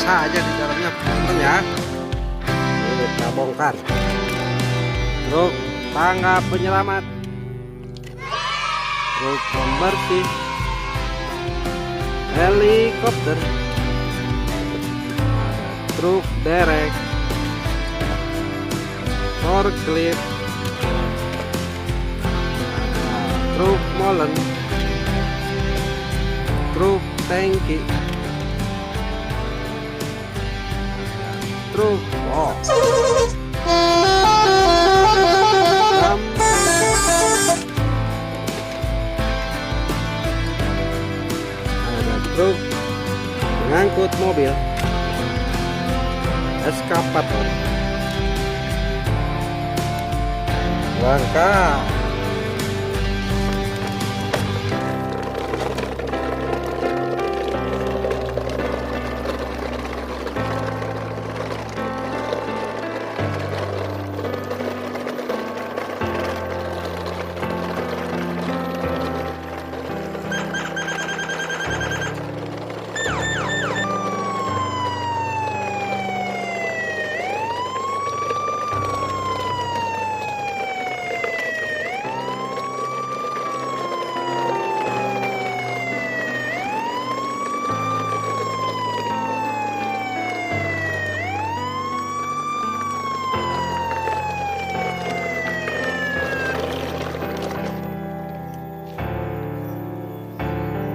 saja di dalamnya teman ya. Ini kita bongkar. Truk tangga penyelamat, truk pembersih, helikopter, truk derek, forklift, truk molen, truk tangki, truk box, ada truk mengangkut mobil, eskavator, langkah,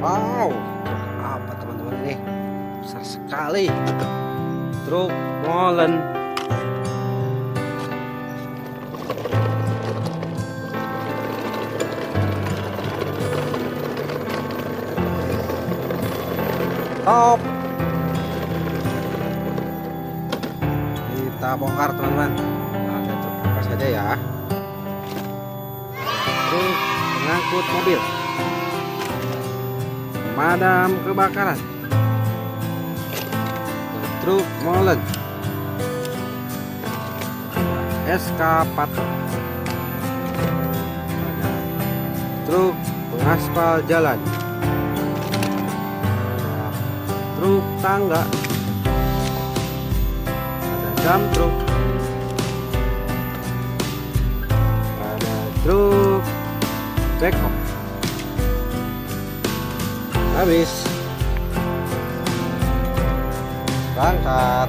wow, apa teman-teman ini besar sekali, truk molen, top, kita bongkar teman-teman. Ada truk apa saja ya? Truk pengangkut mobil, pemadam kebakaran, truk molen, eskavator, truk pengaspal jalan, truk tangga, ada dump truk, ada truk backup. Habis berangkat.